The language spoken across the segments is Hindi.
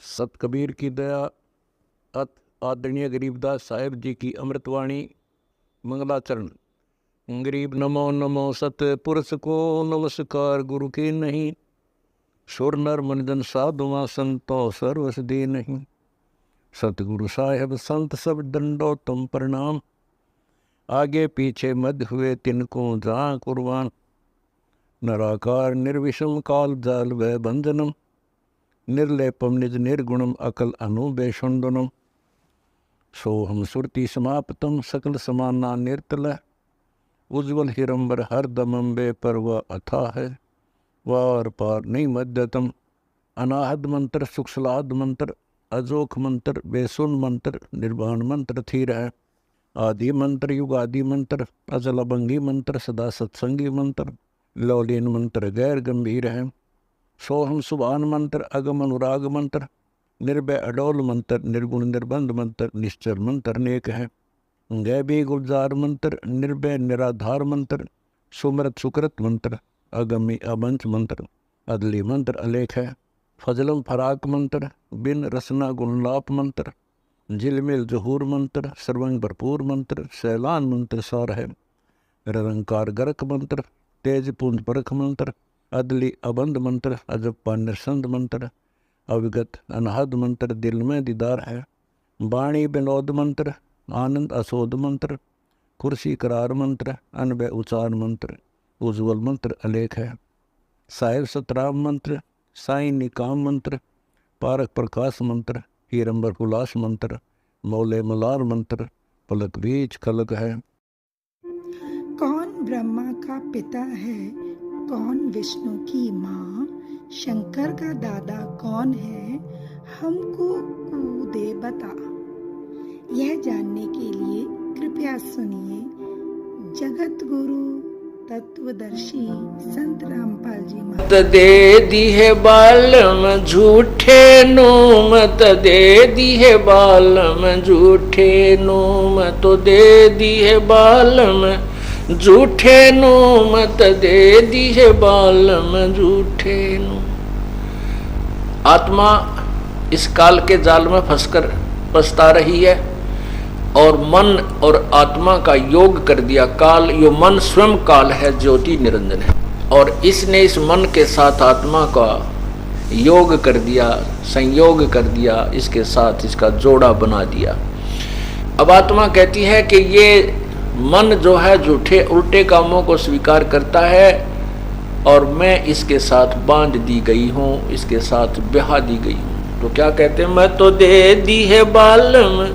सत कबीर की दया अत आदरणीय गरीबदास साहेब जी की अमृतवाणी मंगलाचरण। गरीब नमो नमो सत पुरुष को नमस्कार गुरु की नहीं, सुर नर मनजन साधुआ संतो सर्वस दे नहीं। सतगुरु साहेब संत सब दंडो तुम प्रणाम, आगे पीछे मध्य हुए तिनको जहाँ कुर्बान। नराकार निर्विषम काल जाल व बंधनम, निर्लेपम निज निर्गुणम अकल अनुबेषुंडनम। सोहम सुरति समाप्तम सकल समाना निर्तल, उज्ज्वल हिरंबर हर दमंबे पर वह अथा है, वार पार नहीं मध्यतम। अनाहद मंत्र सुखसलाद मंत्र, अजोख मंत्र बेसुन मंत्र, निर्वाण मंत्र थीर है। आदि मंत्र युगादि मंत्र, अजल अभंगी मंत्र, सदा सत्संगी मंत्र, लौलीन मंत्र गैर गंभीर है। सोहम सुभान मंत्र, अगम अनुराग मंत्र, निर्भय अडोल मंत्र, निर्गुण निर्बंध मंत्र, निश्चर मंत्र अनेक है। गैबी गुलजार मंत्र, निर्भय निराधार मंत्र, सुमरत सुकृत मंत्र, अगमी अबंच मंत्र, अदली मंत्र अलेख है। फजलम फराक मंत्र, बिन रसना गुणलाप मंत्र, झिलमिल जहूर मंत्र, सर्वंग भरपूर मंत्र, सैलान मंत्र सार है। निरंकार गरक मंत्र, तेज पुंज परख मंत्र, अदली अबंध मंत्र, अजप्पा निरसंद मंत्र, अविगत अनहद मंत्र, दिल में दीदार है। वाणी विनोद मंत्र, आनंद असोद मंत्र, कुर्सी करार मंत्र, अनबय उचार मंत्र, उज्ज्वल मंत्र अलेख है। साहिब सतराम मंत्र, साई निकाम मंत्र, पारक प्रकाश मंत्र, हीरंबर हुलास मंत्र, मौले मलार मंत्र, पलक बीज खलक है। कौन ब्रह्मा का पिता है, कौन विष्णु की माँ, शंकर का दादा कौन है, हमको दे बता। यह जानने के लिए कृपया सुनिए जगत गुरु तत्वदर्शी संत रामपाल जी मत दे दी है बालम झूठे नो, मत दे दी है बालम झूठे नो, मत दे दी है बालम झूठे नो, मत दे दी है बालम झूठे नो। आत्मा इस काल के जाल में फंसकर पछता रही है और मन और आत्मा का योग कर दिया काल। यो मन स्वयं काल है, ज्योति निरंजन है, और इसने इस मन के साथ आत्मा का योग कर दिया, संयोग कर दिया, इसके साथ इसका जोड़ा बना दिया। अब आत्मा कहती है कि ये मन जो है झूठे उल्टे कामों को स्वीकार करता है और मैं इसके साथ बांध दी गई हूँ, इसके साथ ब्याह दी गई हूँ। तो क्या कहते हैं, मैं तो दे दी है बालम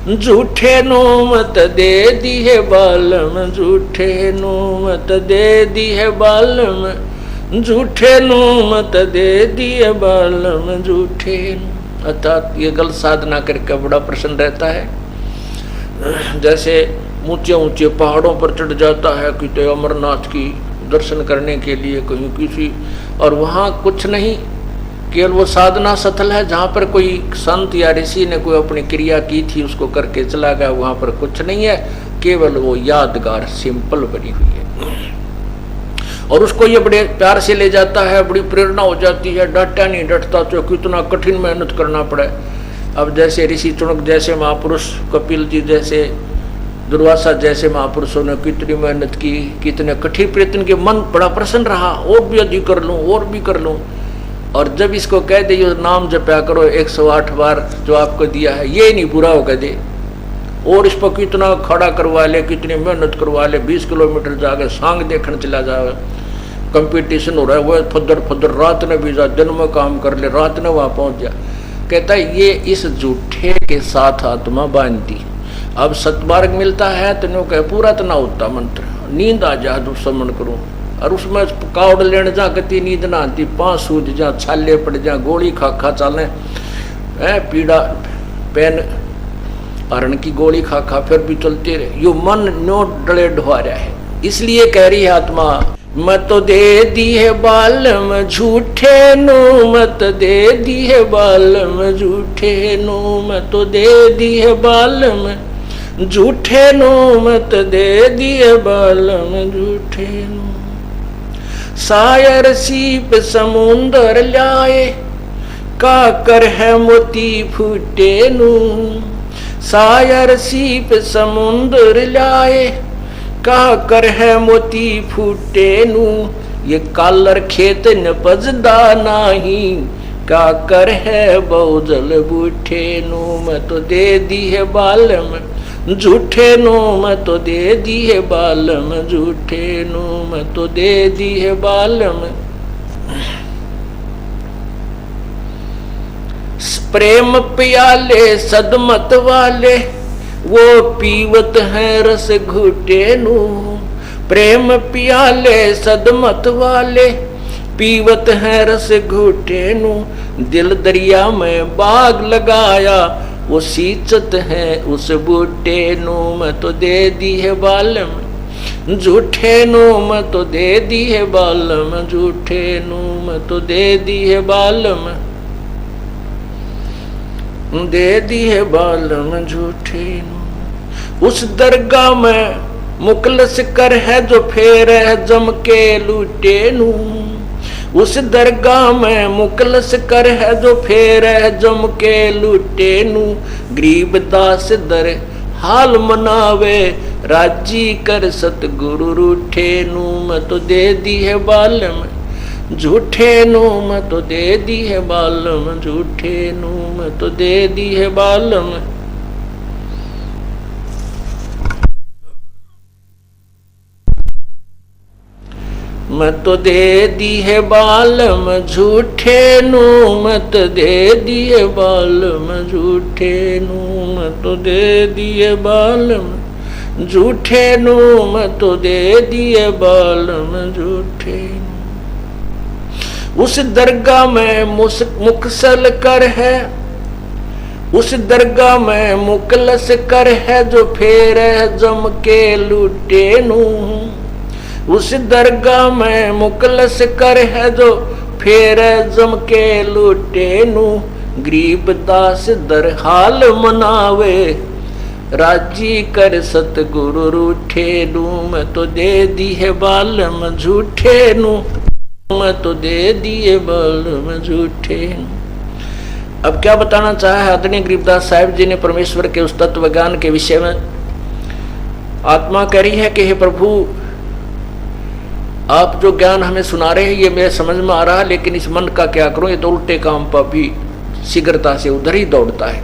झूठे नो, मत दे दी है बालम झूठे नो, मत दे दी है बालम झूठे नो, मत दे दी है बालम झूठे नो। अर्थात ये गलत साधना करके बड़ा प्रसन्न रहता है। जैसे ऊंचे ऊंचे पहाड़ों पर चढ़ जाता है कि अमरनाथ की दर्शन करने के लिए कहीं किसी, और वहाँ कुछ नहीं, केवल वो साधना स्थल है जहाँ पर कोई संत या ऋषि ने कोई अपनी क्रिया की थी उसको करके चला गया, वहाँ पर कुछ नहीं है, केवल वो यादगार सिंपल बनी हुई है। और उसको ये बड़े प्यार से ले जाता है, बड़ी प्रेरणा हो जाती है, डटा नहीं डटता तो कितना कठिन मेहनत करना पड़े। अब जैसे ऋषि चुनक जैसे महापुरुष, कपिल जी जैसे, दुर्वासा जैसे महापुरुषों ने कितनी मेहनत की, कितने कठिन प्रयत्न के, मन बड़ा प्रसन्न रहा, और भी अधिक कर लूँ और भी कर लूँ। और जब इसको कह दे ये नाम जपया करो 108 बार जो आपको दिया है, ये नहीं पूरा हो कह दे, और इस पर कितना खड़ा करवा ले, कितनी मेहनत करवा ले, 20 किलोमीटर जाके सांग देखने चला जाए, कंपटीशन हो रहा है, वह फदर फदर रात ने भी जा, दिन में काम कर ले, रात ने वहाँ पहुँच जा। कहता है ये इस झूठे के साथ आत्मा बांधती। अब सतमार्ग मिलता है तो कह पूरा तो ना होता मंत्र, नींद आ जा तो समन करूँ, और उसमें कावड़ लेने जा कती नींद ना आती, पाँच सूझ जा, छाले पड़ जा, गोली खा खा चाले, पीड़ा पेन हरण की गोली खा खा फिर भी चलते रहे। यो मन नो डले ढुआ रहा है। इसलिए कह रही है आत्मा, मत तो दे दी है बालम झूठे नो, मत दे दी है बालम झूठे नो, मत तो दे दी है बालम झूठे नो, मत दे दी है बालम झूठे नो। सायर सीप समुंदर लाए, का कर है मोती फूटे नू, सायर सीप समुंदर लाए, का कर है मोती फूटे नू, ये कालर खेत न पजदा नाही, का कर है बहुजल बूठे नू, मैं तो दे दी है बालम झूठे नू, मैं तो दे दी है बालम झूठे नू, मैं तो दे दी है बालम। प्रेम प्याले सदमत वाले, वो पीवत हैं रस घुटे नू, प्रेम प्याले सदमत वाले, पीवत हैं रस घुटे नू, दिल दरिया में बाग लगाया, वो सींचत है उस बूटे नू, मैं तो दे दी है बालम झूठे नू, मैं तो दे दी है बालम झूठे नू, मैं तो दे दी है बालम, दे दी है बालम झूठे नू। उस दरगाह में मुकलस कर है जो फेर है जम के लूटे नू, उस दरगाह में मुकलस कर है जो फेर है जम के लूटे नू, गरीब दास दर हाल मनावे, राजी कर सतगुरु रूठे नू, मैं तो दे दी है बालम झूठे नू, मैं तो दे दी है बालम झूठे नू, मैं तो दे दी है बालम। मैं तो दे दी है बालम झूठे नू, मैं तो दे दी है बालम झूठे नू, मैं तो दे दी है बालम झूठे नू, मैं तो दे दी है बालम झूठे नू। उस दरगाह में मुकसल कर है, उस दरगाह में मुकलस कर है जो फेर है जम के लूटे नू, उस दरगाह में मुकलस कर है जो फेर जम के लूटे नू, गरीब दास दर हाल मनावे, राजी कर सतगुरु रूठे नू, मैं तो दे दी है बालम झूठे नू, मैं तो दे दी है बालम झूठे नू। अब क्या बताना चाहा है आदरणीय गरीबदास साहिब जी ने परमेश्वर के उस तत्व ज्ञान के विषय में। आत्मा कह रही है कि हे प्रभु, आप जो ज्ञान हमें सुना रहे हैं ये मेरे समझ में आ रहा है, लेकिन इस मन का क्या करूं, ये तो उल्टे काम पर भी शीघ्रता से उधर ही दौड़ता है।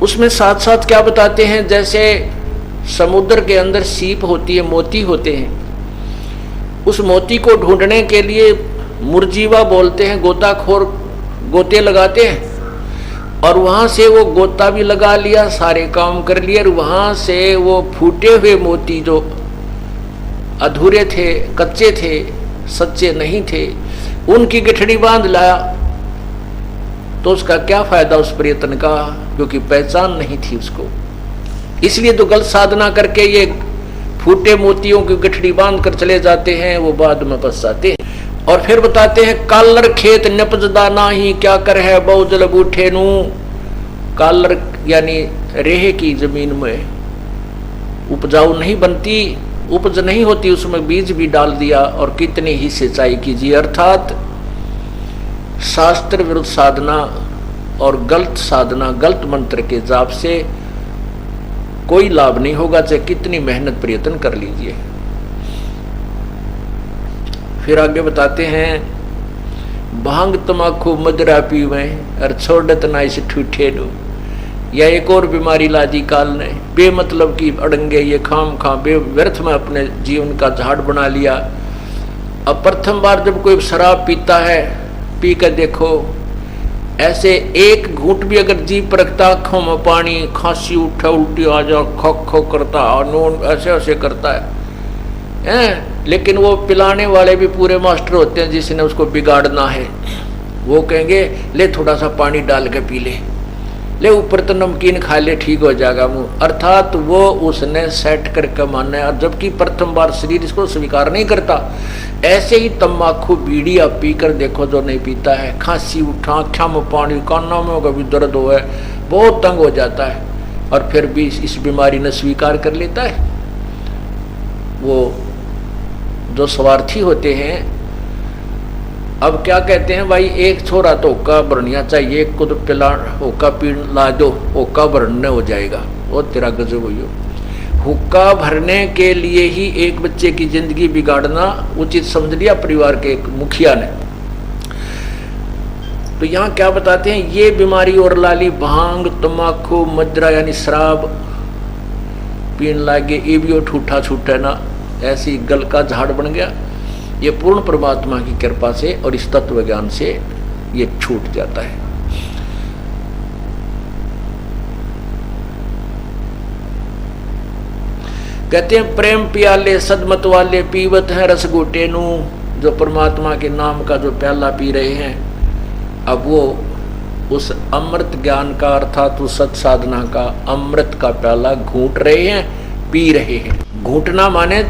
उसमें साथ साथ क्या बताते हैं, जैसे समुद्र के अंदर सीप होती है, मोती होते हैं, उस मोती को ढूंढने के लिए मुरजीवा बोलते हैं, गोताखोर गोते लगाते हैं, और वहां से वो गोता भी लगा लिया, सारे काम कर लिए, और वहां से वो फूटे हुए मोती जो अधूरे थे, कच्चे थे, सच्चे नहीं थे, उनकी गठड़ी बांध लाया, तो उसका क्या फायदा उस प्रयत्न का, क्योंकि पहचान नहीं थी उसको। इसलिए तो गलत साधना करके ये फूटे मोतियों की गठड़ी बांध कर चले जाते हैं, वो बाद में पछताते हैं। और फिर बताते हैं, कालर खेत नपजदा नाही, क्या कर है बहुजल बूठे नू, कालर यानी रेहे की जमीन में उपजाऊ नहीं बनती, उपज नहीं होती, उसमें बीज भी डाल दिया और कितनी ही सिंचाई कीजिए। अर्थात शास्त्र विरुद्ध साधना और गलत साधना, गलत मंत्र के जाप से कोई लाभ नहीं होगा, चाहे कितनी मेहनत प्रयत्न कर लीजिए। फिर आगे बताते हैं, भांग तमाकू मदरा पीवे और छोड़त ना इस ठूठे नु, या एक और बीमारी लादी काल ने, बेमतलब की अड़ंगे, ये खाम खाम व्यर्थ में अपने जीवन का झाड़ बना लिया। अब प्रथम बार जब कोई शराब पीता है, पी कर देखो, ऐसे एक घूंट भी अगर जीभ पर रखता, आँखों में पानी, खांसी उठा, उल्टी आ जा, खो खो करता, नोन ऐसे ऐसे करता है, लेकिन वो पिलाने वाले भी पूरे मास्टर होते हैं, जिसने उसको बिगाड़ना है वो कहेंगे ले थोड़ा सा पानी डाल के पी ले ऊपर तो नमकीन खा ले, ठीक हो जाएगा मुंह। अर्थात वो उसने सेट करके मानना है, और जबकि प्रथम बार शरीर इसको स्वीकार नहीं करता। ऐसे ही तम्बाकू बीड़ी आप पी कर देखो, जो नहीं पीता है, खांसी उठा, आँखों में पानी, कानों में कभी दर्द हो है, बहुत तंग हो जाता है, और फिर भी इस बीमारी ने स्वीकार कर लेता है। वो जो स्वार्थी होते हैं अब क्या कहते हैं भाई, एक छोरा तो होका भरनिया चाहिए, एक को तो पिला होका पी ला दो, होका भरने हो जाएगा। वो तेरा गजब हुई। हुक्का भरने के लिए ही एक बच्चे की जिंदगी बिगाड़ना उचित समझ लिया परिवार के एक मुखिया ने। तो यहाँ क्या बताते हैं, ये बीमारी और लाली भांग तम्बाकू मदिरा यानी शराब पीने लागे, ये भी ठूठा छूटा ना, ऐसी गल का झाड़ बन गया। ये पूर्ण परमात्मा की कृपा से और इस तत्व ज्ञान से ये छूट जाता है। कहते हैं प्रेम पियाले सदमत वाले पीवत हैं रस गोटे नू। जो परमात्मा के नाम का जो प्याला पी रहे हैं, अब वो उस अमृत ज्ञान का अर्थात उस सत साधना का अमृत का प्याला घूंट रहे हैं, पी रहे हैं। घूंटना माने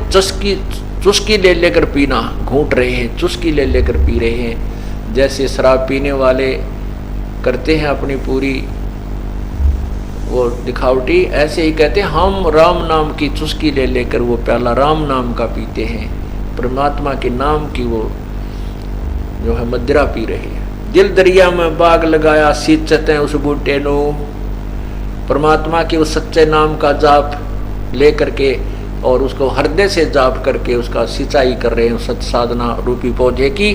चुस्की ले लेकर पीना, घूंट रहे हैं, चुस्की ले लेकर पी रहे हैं। जैसे शराब पीने वाले करते हैं अपनी पूरी वो दिखावटी, ऐसे ही कहते हैं हम राम नाम की चुस्की ले लेकर वो प्याला राम नाम का पीते हैं, परमात्मा के नाम की वो जो है मदिरा पी रहे हैं। दिल दरिया में बाग लगाया सींचते हैं उस बूटे नो। परमात्मा के उस सच्चे नाम का जाप ले करके और उसको हृदय से जाप करके उसका सिंचाई कर रहे हैं, सत साधना रूपी पौधे की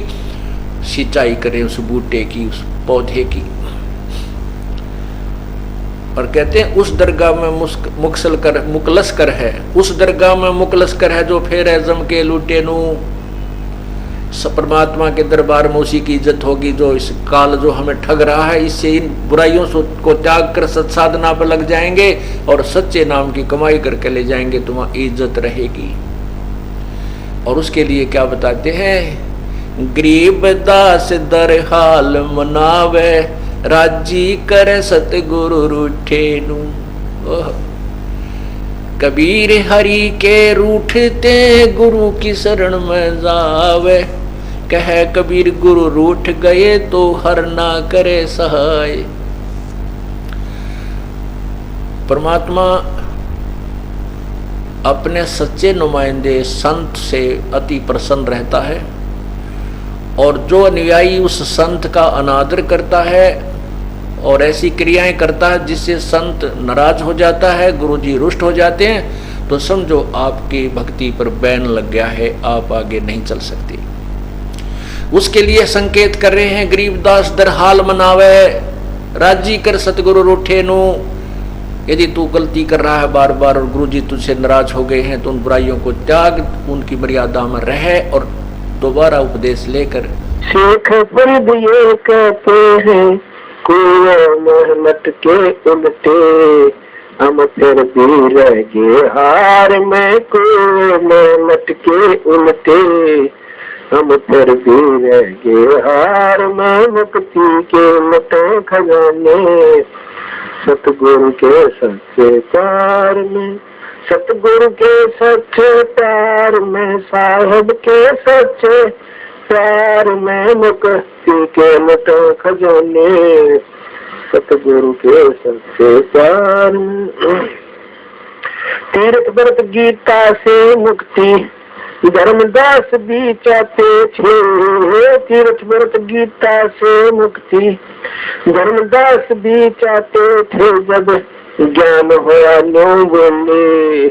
सिंचाई कर रहे हैं, उस बूटे की, उस पौधे की। और कहते हैं उस दरगाह में मुकलस कर है, उस दरगाह में मुकलस कर है जो फेर जम के लूटे नू। परमात्मा के दरबार में उसी की इज्जत होगी जो इस काल जो हमें ठग रहा है, इससे इन बुराइयों को त्याग कर सत साधना पर लग जाएंगे और सच्चे नाम की कमाई करके ले जाएंगे, तुम्हारी इज्जत रहेगी। और उसके लिए क्या बताते हैं, गरीब दास दर हाल मनावे राजी करे सतगुरु रूठे नू। कबीर हरि के रूठते गुरु की शरण में जावे, कह कबीर गुरु रूठ गए तो हर ना करे सहाय। परमात्मा अपने सच्चे नुमाइंदे संत से अति प्रसन्न रहता है और जो अनुयायी उस संत का अनादर करता है और ऐसी क्रियाएं करता है जिससे संत नाराज हो जाता है, गुरुजी रुष्ट हो जाते हैं, तो समझो आपकी भक्ति पर बैन लग गया है, आप आगे नहीं चल सकते। उसके लिए संकेत कर रहे हैं, गरीबदास दर हाल मनावे राजी कर सतगुरु रूठे नु। यदि तू गलती कर रहा है बार बार और गुरुजी तुझसे नाराज हो गए हैं तो उन बुराइयों को त्याग, उनकी मर्यादा में रहे और दोबारा उपदेश लेकर। शेख फरीद ये कहते हैं कोई मेहनत के उल्टे हम फिर भी रह गए हार में, कोई मेहनत के उल्टे हम फिर भी रह गए हार में। मुक्ति के लटे खजाने सतगुरु के सच्चे प्यार में, सतगुरु के सच्चे प्यार में, साहब के सच्चे प्यार में। मुक्ति के लटे खजाने सतगुरु के सच्चे प्यार में। तीर्थ व्रत गीता से मुक्ति धर्मदास भी चाहते थे, तीर्थ व्रत गीता से मुक्ति धर्मदास भी चाहते थे। जब ज्ञान हुआ नो बोले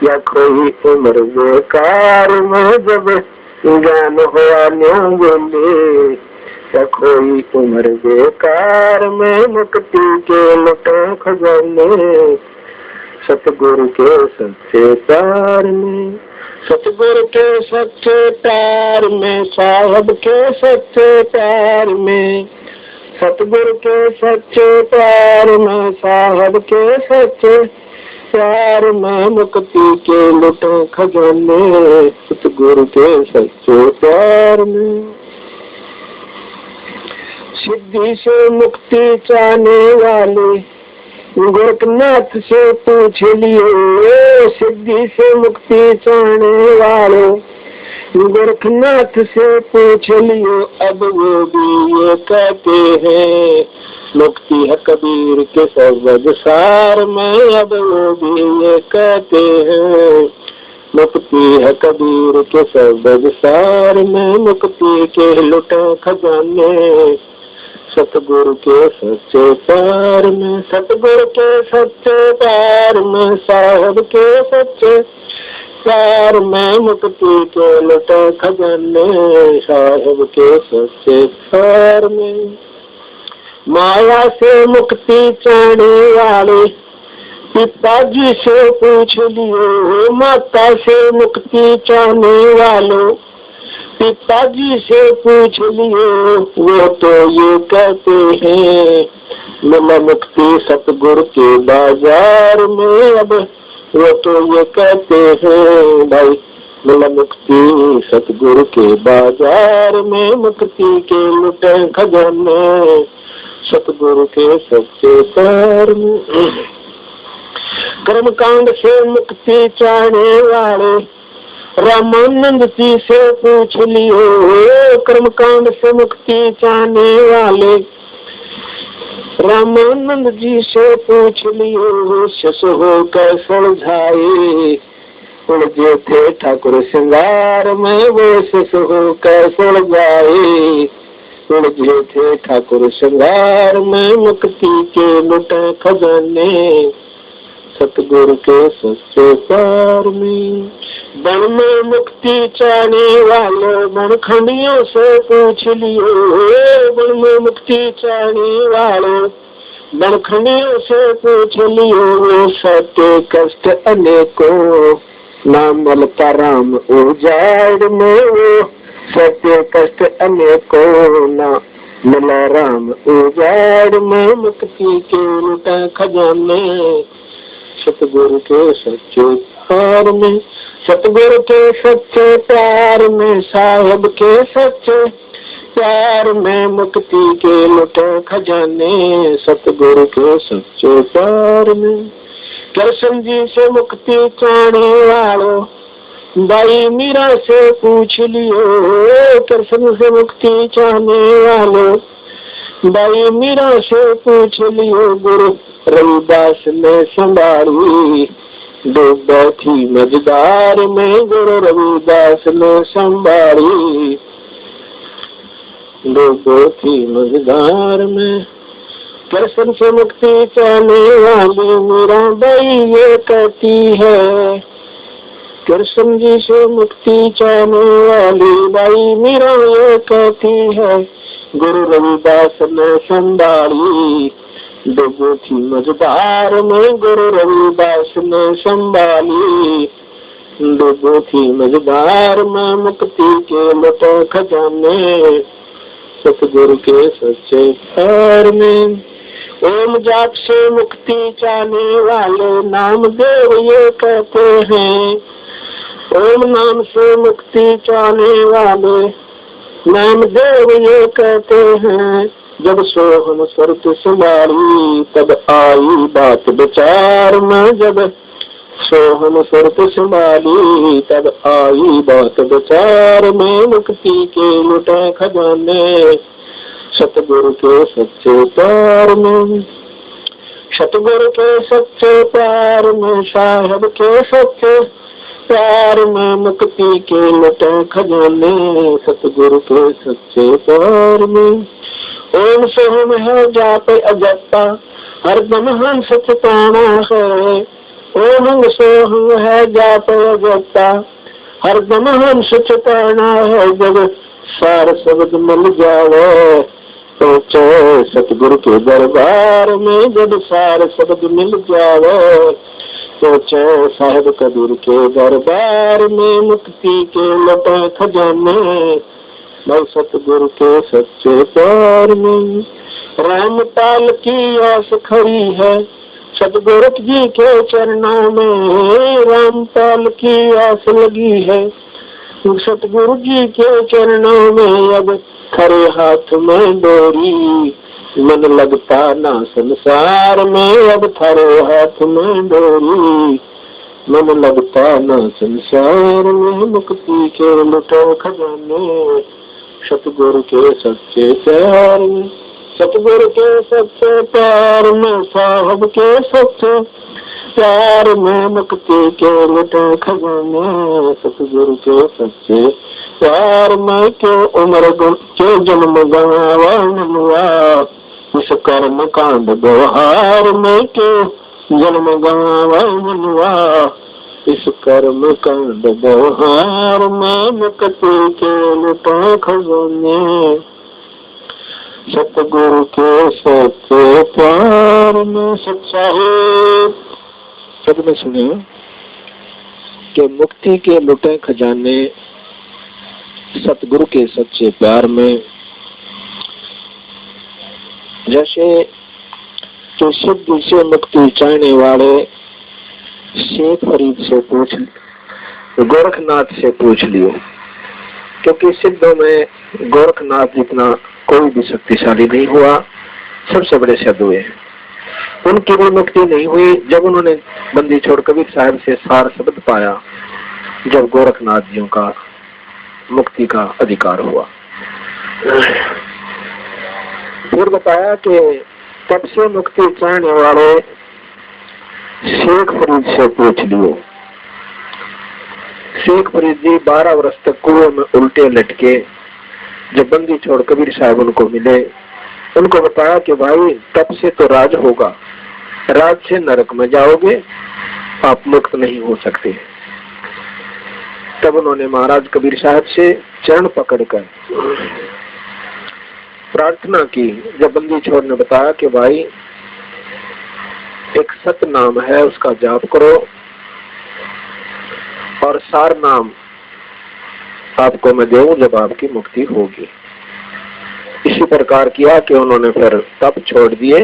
या कोई उम्र बेकार में, जब ज्ञान हुआ नो बोले या कोई उम्र बेकार में। मुक्ति के लटे खजाने सतगुरु के सच्चे प्यार में, सतगुरु के सच्चे प्यार में, साहब के सच्चे प्यार में, सतगुरु के सच्चे प्यार में, साहब के सच्चे प्यार में। मुक्ति के लुटे खजाने सतगुरु के सच्चे प्यार में। सिद्धि से मुक्ति चाहने वाले गोरखनाथ से पूछ लिए, सिद्धि से मुक्ति चाहने वाले गोरखनाथ से पूछ लियो। अब वो भी ये कहते हैं मुक्ति है कबीर के शब्द सार में, अब वो भी ये कहते हैं मुक्ति है कबीर के शब्द सार में, मुक्ति के लुटे खजाने सतगुरु के सच्चे प्यार में, सतगुरु के सच्चे प्यार में, साहब के सच्चे प्यार में, मुक्ति के लुटे खजाने साहब के सच्चे प्यार में। माया से मुक्ति चाहने वाले पिताजी से पूछ लियो, माता से मुक्ति चाहने वालों पिताजी से पूछ लियो, वो तो ये कहते हैं मिला मुक्ति सतगुरु के बाजार में। अब वो तो ये कहते हैं भाई मिला मुक्ति सतगुरु के बाजार में, मुक्ति के लुटे खजाने सतगुरु के सच्चे प्यार में। कर्मकांड से मुक्ति चाहने वाले रामानंद जी से पूछ लियो, कर्मकांड से मुक्ति चाहने वाले रामानंद जी से पूछ लियो, शस होकर सुलझाए उलझे थे ठाकुर श्रृंगार में, वो शस होकर सुलझाए उलझे थे ठाकुर श्रृंगार में, मुक्ति के लुटे खजाने सतगुरु के सच्चे प्यार में। वन में मुक्ति चाहने वाले बनखंडियों से पूछ लियो, वन में मुक्ति चाहने वाले बनखंडियों से पूछ लियो, वो सत्य कष्ट अनेकों नाम मलता राम उजाड़ में, वो सत्य कष्ट अनेकों ना मिला राम उजाड़ में, मुक्ति के लुटा खजाने सतगुरु के सच्चे प्यार में, सतगुरु के सच्चे प्यार में, साहब के सच्चे प्यार में, मुक्ति के लुटे खजाने सतगुरु के सच्चे प्यार में। कृष्ण जी से मुक्ति चाहने वालों भाई मीरा से पूछ लियो, कृष्ण से मुक्ति चाहने वालों भाई मीरा से पूछ लियो, गुरु रविदास ने संभाली डूबी थी मझधार में, गुरु रविदास ने संभाली डूबी थी मझधार में। कृष्ण से मुक्ति चाहने वाली मीरा बाई ये कहती है, कृष्ण जी से मुक्ति चाहने वाली बाई मीरा ये कहती है, गुरु रविदास ने संभाली डूबी थी मझधार में, गुरु रविदास ने संभाली डूबी थी मझधार में, मुक्ति के लुटे खजाने सतगुरु के सच्चे प्यार में। ओम जाप से मुक्ति चाहने वाले नामदेव ये कहते हैं, ओम नाम से मुक्ति चाहने वाले नामदेव ये कहते हैं, जब सोहम सुरत संभाली तब आई बात विचार में, जब सोहम सुरत संभाली तब आई बात विचार में, मुक्ति के लुटे खजाने सतगुरु के सच्चे प्यार में, सतगुरु के सच्चे प्यार में, साहब के सच्चे प्यार में, मुक्ति के लुटे खजाने सतगुरु के सच्चे प्यार में। ओम सोहम है जाप अजपा हरदम हम सचताना है, ओम सोहम है जाप अजपा हरदम हम सचताना है, जब सार शब्द मिल जावे तो सतगुरु के दरबार में, जब सार शब्द मिल जावे तो साहिब कबीर के दरबार में, मुक्ति के लुटे खजाने सतगुरु के सच्चे प्यार में। रामपाल की आस खड़ी है सतगुरु जी के चरणों में, रामपाल की आस लगी है सतगुरु जी के चरणों में, अब खरे हाथ में डोरी मन लगता ना संसार में, अब खरे हाथ में डोरी मन लगता ना संसार में, मुक्ति के लुटे खजाने सतगुरु के सच्चे प्यार में, सतगुरु के सच्चे प्यार में, साहब के सच्चे प्यार में मुक्ति के लुटे खजाने, सतगुरु के सच्चे प्यार में क्यों उम्र क्यों जन्म गवावा मनुआ, इस कर्म कांड व्यवहार में क्यों जन्म गवावा मनुआ, इस कर्म कांड व्यवहार में मुक्ति के लुटे खजाने, सतगुरु के सच्चे प्यार में सच्चा है। सब में सुने कि मुक्ति के लुटे खजाने सतगुरु के सच्चे प्यार में, जैसे तो सिद्ध से मुक्ति चाहने वाले शेख फरीद से पूछ, गोरखनाथ से पूछ लियो, क्योंकि सिद्धों में गोरखनाथ जितना कोई भी शक्तिशाली नहीं हुआ, सबसे बड़े सिद्ध हुए। उनकी भी मुक्ति नहीं हुई जब उन्होंने बंदी छोड़ कबीर साहब से सार शब्द पाया, जब गोरखनाथ जियों का मुक्ति का अधिकार हुआ। फिर बताया कि तब से मुक्ति चाहने वाले शेख फरीद से पूछ लियो। शेख फरीद जी 12 वर्ष तक कुएं में उल्टे लटके, जब बंदी छोड़ कबीर साहब उनको मिले, उनको बताया कि भाई तब से तो राज होगा, राज से नरक में जाओगे, आप मुक्त नहीं हो सकते। तब उन्होंने महाराज कबीर साहब से चरण पकड़कर प्रार्थना की। जब बंदी छोड़ ने बताया कि भाई एक सत नाम है, उसका जाप करो और सार नाम आपको मैं देऊं जब आपकी मुक्ति होगी। इसी प्रकार किया कि उन्होंने फिर तप छोड़ दिए,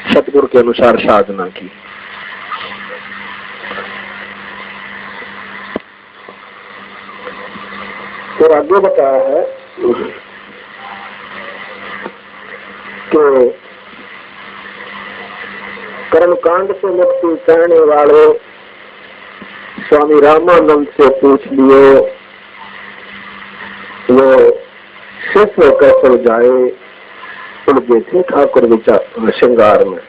सतगुरु के अनुसार साधना की। फिर आगे बताया है कि कर्मकांड से मुक्ति चाहने वाले स्वामी रामानंद से पूछ लिए, वो शिष्य कैसे जाए, उलझे थे ठाकुर विचार श्रृंगार में।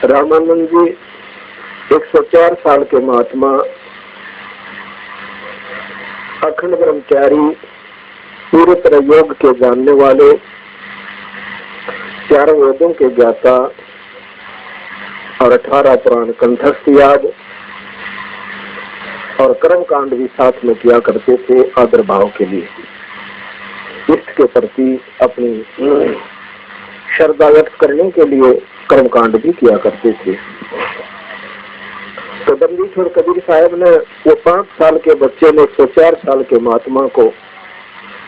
रामानंद जी 104 साल के महात्मा, अखंड ब्रह्मचारी, पूरी तरह योग के जानने वाले, 4 वेदों के ज्ञाता और 18 पुराण कंठस्थ याद और कर्म कांड भी साथ में किया करते थे आदर भाव के लिए, इष्ट के प्रति अपनी श्रद्धा व्यक्त करने के लिए कर्म कांड भी किया करते थे। तो बंदी छोड़ कबीर साहब ने वो 5 साल के बच्चे ने 104 साल के महात्मा को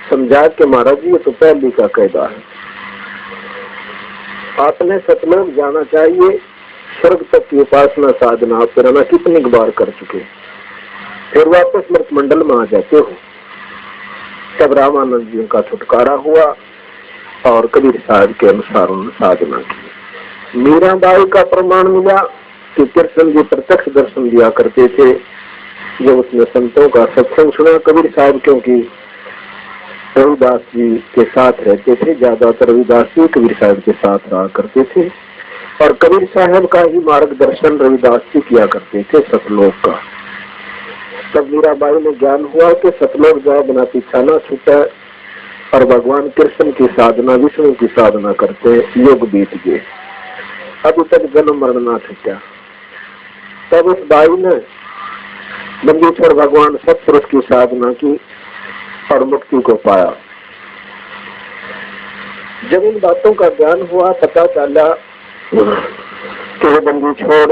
समझा कि महाराज जी ये तो पहली का कायदा है, आपने सतलोक जाना चाहिए, स्वर्ग तक की उपासना साधना आप करना कितनी बार कर चुके, फिर वापस मृत मंडल में आ जाते हो। तब रामानंद जी का छुटकारा हुआ और कबीर साहब के अनुसार उन्होंने साधना की। मीराबाई का प्रमाण मिला कि कृष्ण जी प्रत्यक्ष दर्शन दिया करते थे जब उसने संतों का सत्संग सुना। कबीर साहब क्योंकि रविदास जी के साथ रहते थे, ज्यादातर रविदास जी कबीर साहब के साथ रहा करते थे और कबीर साहब का ही मार्गदर्शन रविदास जी किया करते थे सतलोक का। तब मीराबाई में ज्ञान हुआ कि सतलोक जाए बिना पीछा ना छूटे और भगवान कृष्ण की साधना, विष्णु की साधना करते योग बीत गए, अभी तक जन्म मरण ना छूटा। तब उस बाई ने बंदी छोड़ भगवान सतपुरुष की साधना की और मुक्ति को पाया। जब इन बातों का ज्ञान हुआ, पता चला कि बंदी छोड़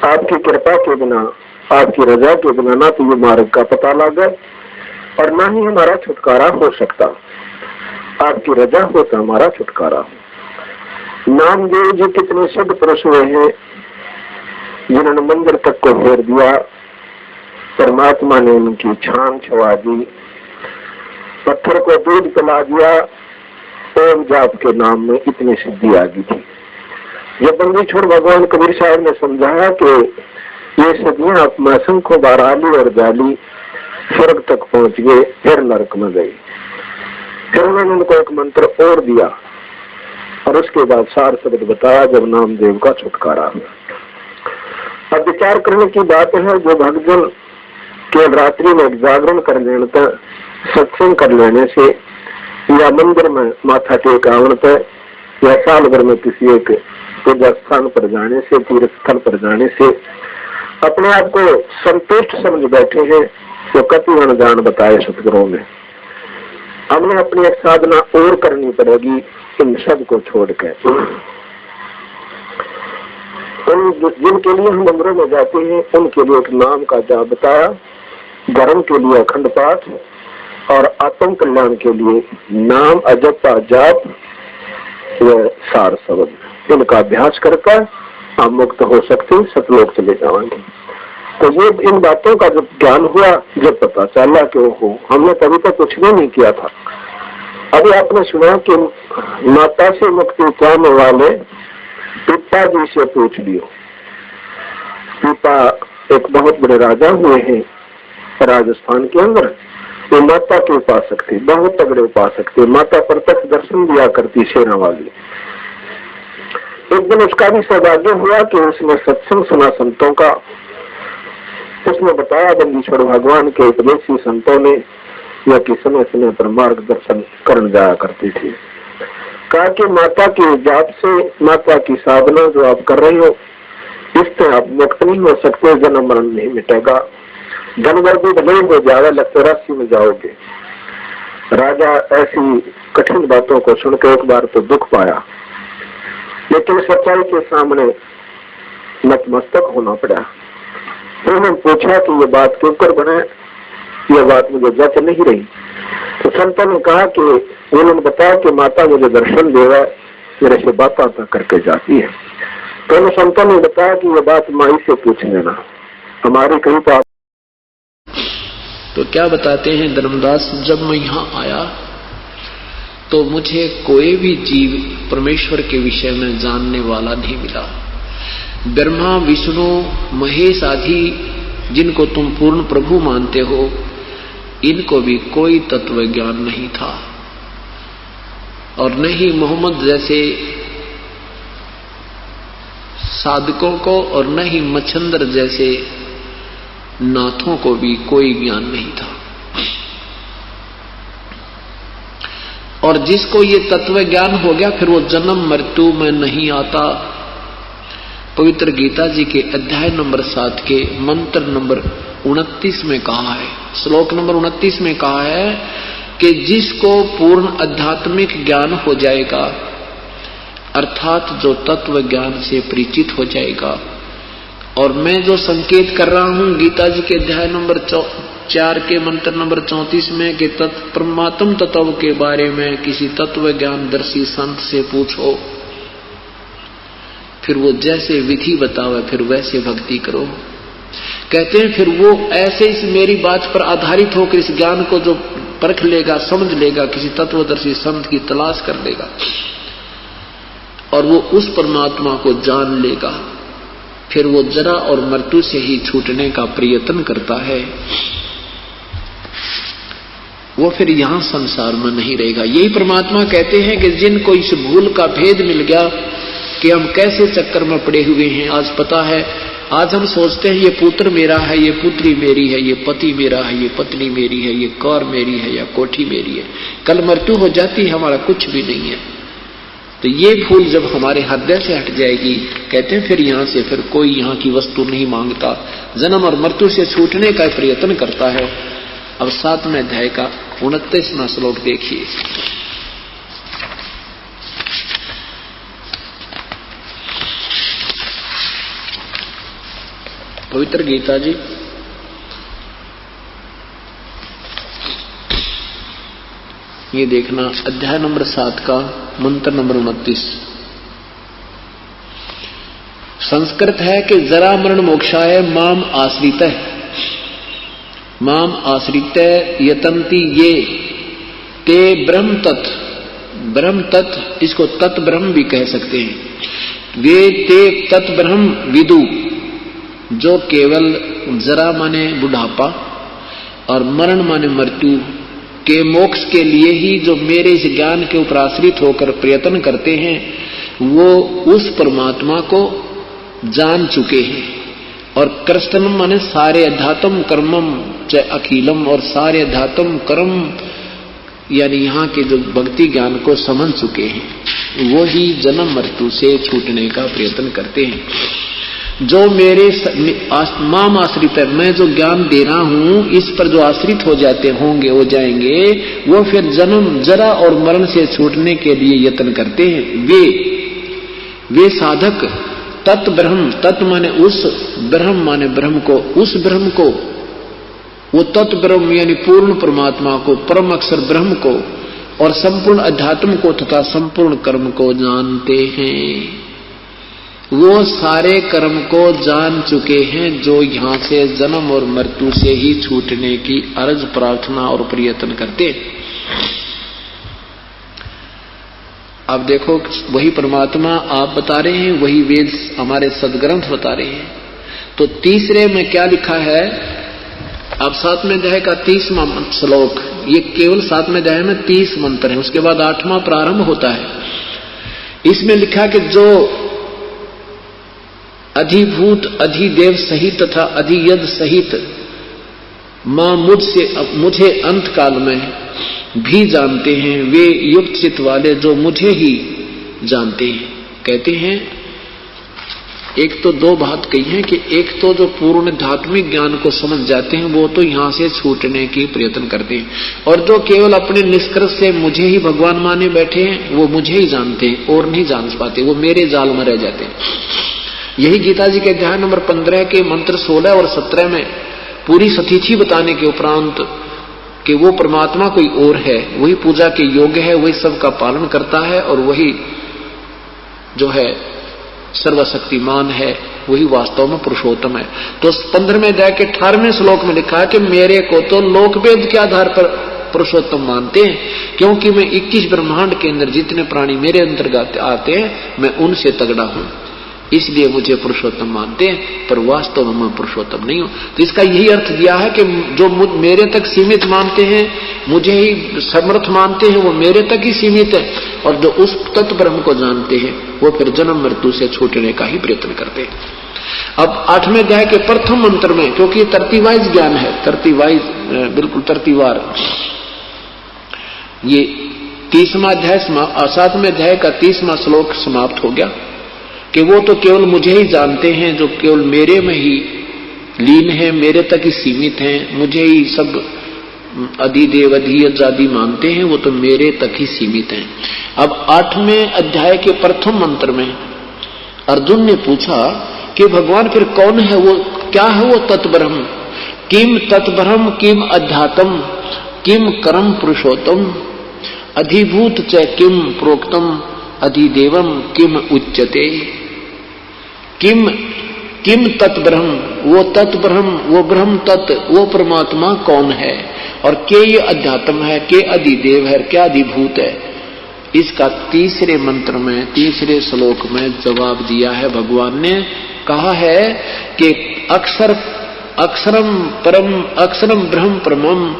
आपकी कृपा के बिना, आपकी रजा के बिना ना तो ये मार्ग का पता लगा और ना ही हमारा छुटकारा हो सकता। आपकी रजा हो तो हमारा छुटकारा हो। नामदेव जी कितने सिद्ध पुरुष हुए हैं जिन्होंने मंदिर तक को फेर दिया, परमात्मा ने उनकी छान छुआ दी, पत्थर को दूध पिला दिया, ओम जाप के नाम में इतनी सिद्धि आ गई थी। जब बंदी छोड़ भगवान कबीर साहब ने समझाया कि ये सदियां आप में असंख्य बार आली और जाली, स्वर्ग तक पहुंच गए, फिर नरक में गए। फिर उन्होंने उनको एक मंत्र और दिया और उसके बाद सार शब्द बताया जब नामदेव का छुटकारा हुआ। अब विचार करने की बात है, जो भक्तजन केवल रात्रि में जागरण कर लेने तक, सत्संग कर लेने से, या मंदिर में माथा टेक आवन तक, या साल भर में किसी एक पूजा स्थान पर जाने से, तीर्थ स्थल पर जाने से अपने आप को संतुष्ट समझ बैठे हैं, तो कति अनजान बताए सतगुरुओं में। हमने अपनी एक साधना और करनी पड़ेगी इन सब को छोड़कर। जिनके लिए हम मंदिरों में जाते हैं उनके लिए एक नाम का जाप बताया, धर्म के लिए अखंड पाठ और आत्म कल्याण के लिए नाम अजपा जाप व सार शब्द, इनका अभ्यास करकर हम मुक्त हो सकते, सतलोक चले जाएंगे। तो ये इन बातों का जब ज्ञान हुआ, जब पता चला कि हो हमने कभी तक कुछ भी नहीं किया था। अभी आपने सुना कि माता से मुक्ति चाहने वाले पिताजी से पूछ लियो। पिता एक बहुत बड़े राजा हुए हैं राजस्थान के अंदर, वो माता के उपासक थे, बहुत तगड़े उपासक थे। माता प्रत्यक्ष दर्शन दिया करती शेरा वाली। एक दिन उसका भी सौभाग्य हुआ कि उसने सत्संग सुना संतों का। उसने बताया बंदीश्वर भगवान के उपदेशी संतों ने या कि समय समय पर मार्गदर्शन करने जाया करती थी। कहा कि माता की जाप से, माता की साधना जो आप कर रहे हो, इससे आप मुक्त नहीं हो सकते, जन्म मरण नहीं मिटेगा, जनवर भी भले हो जाएगा, लगता राशि में जाओगे। राजा ऐसी कठिन बातों को सुनकर एक बार तो दुख पाया, लेकिन सच्चाई के सामने नतमस्तक होना पड़ा। उन्होंने पूछा कि ये बात क्यों कर बने, यह बात मुझे जच नहीं रही। तो संतों ने कहा कि उन्होंने बताया कि माता मुझे दर्शन देगा, मेरे से बातें करके जाती है। तो उन संतों ने बताया कि ये बात माई से पूछ लेना, हमारी कहीं बात। तो क्या बताते हैं धर्मदास, जब मैं यहाँ आया तो मुझे कोई भी जीव परमेश्वर के विषय में जानने वाला नहीं मिला। ब्रह्मा, विष्णु, महेश आदि जिनको तुम पूर्ण प्रभु मानते हो, इनको भी कोई तत्व ज्ञान नहीं था, और न ही मोहम्मद जैसे साधकों को और न ही मच्छंदर जैसे नाथों को भी कोई ज्ञान नहीं था। और जिसको ये तत्व ज्ञान हो गया, फिर वो जन्म मृत्यु में नहीं आता। पवित्र गीता जी के अध्याय नंबर 7 के मंत्र नंबर 29 में कहा है, श्लोक नंबर 29 में कहा है कि जिसको पूर्ण आध्यात्मिक ज्ञान हो जाएगा, अर्थात जो तत्व ज्ञान से परिचित हो जाएगा। और मैं जो संकेत कर रहा हूं गीता जी के अध्याय नंबर 4 के मंत्र नंबर 34 में कि परमात्म तत्व के बारे में किसी तत्व ज्ञान दर्शी संत से पूछो, फिर वो जैसे विधि बतावे फिर वैसे भक्ति करो। कहते हैं फिर वो ऐसे इस मेरी बात पर आधारित होकर इस ज्ञान को जो परख लेगा, समझ लेगा, किसी तत्वदर्शी संत की तलाश कर लेगा और वो उस परमात्मा को जान लेगा, फिर वो जरा और मृत्यु से ही छूटने का प्रयत्न करता है। वो फिर यहां संसार में नहीं रहेगा। यही परमात्मा कहते हैं कि जिनको इस भूल का भेद मिल गया कि हम कैसे चक्कर में पड़े हुए हैं, आज पता है। आज हम सोचते हैं ये पुत्र मेरा है, ये पुत्री मेरी है, ये पति मेरा है, ये पत्नी मेरी है, ये कार मेरी है या कोठी मेरी है। कल मृत्यु हो जाती है, हमारा कुछ भी नहीं है। तो ये भूल जब हमारे हृदय से हट जाएगी, कहते हैं फिर यहां से फिर कोई यहाँ की वस्तु नहीं मांगता, जन्म और मृत्यु से छूटने का प्रयत्न करता है। अब 7वें अध्याय का 29वां श्लोक देखिए। पवित्र गीता जी ये देखना, अध्याय नंबर 7 का मंत्र नंबर 29। संस्कृत है कि जरा मरण मोक्षाय माम आश्रित, माम आश्रित यतन्ति ये ते ब्रह्म तत्, ब्रह्म तत् इसको तत् ब्रह्म भी कह सकते हैं। वे ते तत् ब्रह्म विदु, जो केवल जरा माने बुढ़ापा और मरण माने मृत्यु के मोक्ष के लिए ही जो मेरे इस ज्ञान के ऊपर आश्रित होकर प्रयत्न करते हैं, वो उस परमात्मा को जान चुके हैं। और कृष्णम माने सारे अध्यात्म कर्मम च अखिलम, और सारे अध्यात्म कर्म यानी यहाँ के जो भक्ति ज्ञान को समझ चुके हैं, वो ही जन्म मृत्यु से छूटने का प्रयत्न करते हैं। जो मेरे माम आश्रित है, मैं जो ज्ञान दे रहा हूं, इस पर जो आश्रित हो जाते होंगे, हो जाएंगे, वो फिर जन्म जरा और मरण से छूटने के लिए यत्न करते हैं। वे साधक तत् ब्रह्म, तत् माने उस, ब्रह्म माने ब्रह्म को, उस ब्रह्म को, वो तत् ब्रह्म यानी पूर्ण परमात्मा को, परम अक्षर ब्रह्म को और संपूर्ण अध्यात्म को तथा संपूर्ण कर्म को जानते हैं। वो सारे कर्म को जान चुके हैं जो यहां से जन्म और मृत्यु से ही छूटने की अर्ज प्रार्थना और प्रयत्न करते। अब देखो, वही परमात्मा आप बता रहे हैं, वही वेद हमारे सदग्रंथ बता रहे हैं। तो तीसरे में क्या लिखा है? अब 7वें अध्याय का 30वां श्लोक, ये केवल 7वें अध्याय में 30 मंत्र है, उसके बाद 8वां प्रारंभ होता है। इसमें लिखा कि जो अधिभूत अधिदेव सहित तथा अधियद सहित मां मुझे अंत काल में भी जानते हैं, वे युक्त चित्त वाले जो मुझे ही जानते हैं। कहते हैं एक तो दो बात कही है कि एक तो जो पूर्ण धात्मिक ज्ञान को समझ जाते हैं, वो तो यहां से छूटने की प्रयत्न करते हैं, और जो केवल अपने निष्कर्ष से मुझे ही भगवान माने बैठे हैं, वो मुझे ही जानते हैं और नहीं जान पाते, वो मेरे जाल में रह जाते हैं। यही गीता जी के अध्याय नंबर 15 के मंत्र 16 और 17 में पूरी सतीथि बताने के उपरांत कि वो परमात्मा कोई और है, वही पूजा के योग्य है, वही सबका पालन करता है, और वही जो है सर्वशक्तिमान है, वही वास्तव में पुरुषोत्तम है। तो 15वें अध्याय के 18वें श्लोक में लिखा है कि मेरे को तो लोकवेद के आधार पर पुरुषोत्तम मानते हैं, क्योंकि मैं 21 ब्रह्मांड के अंदर जितने प्राणी मेरे अंतर्गत आते हैं, मैं उनसे तगड़ा हूं, इसलिए मुझे पुरुषोत्तम मानते हैं, पर वास्तव में मैं पुरुषोत्तम नहीं हूं। तो इसका यही अर्थ दिया है कि जो मेरे तक सीमित मानते हैं, मुझे ही समर्थ मानते हैं, वो मेरे तक ही सीमित है, और जो उस तत्व ब्रह्म को जानते हैं, वो फिर जन्म मृत्यु से छूटने का ही प्रयत्न करते हैं। अब 8वें अध्याय के प्रथम मंत्र में, क्योंकि तरतीवाइज ज्ञान है, तरतीवाइज बिल्कुल तरतीवार, ये 30वां अध्याय 7वें अध्याय का 30वां श्लोक समाप्त हो गया कि वो तो केवल मुझे ही जानते हैं, जो केवल मेरे में ही लीन है, मेरे तक ही सीमित हैं, मुझे ही सब अधिदेव अधियज आदि मानते हैं, वो तो मेरे तक ही सीमित हैं। अब 8वें अध्याय के प्रथम मंत्र में अर्जुन ने पूछा कि भगवान फिर कौन है, वो क्या है वो तत्ब्रह्म? किम तत्ब्रह्म किम अध्यात्म किम कर्म पुरुषोत्तम अधिभूत च किम प्रोक्तम अधिदेवम किम उच्यते। किम तत्ब्रह्म, वो तत्ब्रह्म, वो ब्रह्म तत्व, वो परमात्मा कौन है, और के ये अध्यात्म है, के अधिदेव है, क्या अधिभूत है। इसका तीसरे मंत्र में, तीसरे श्लोक में जवाब दिया है। भगवान ने कहा है कि अक्षरम परम अक्षरम ब्रह्म परमम,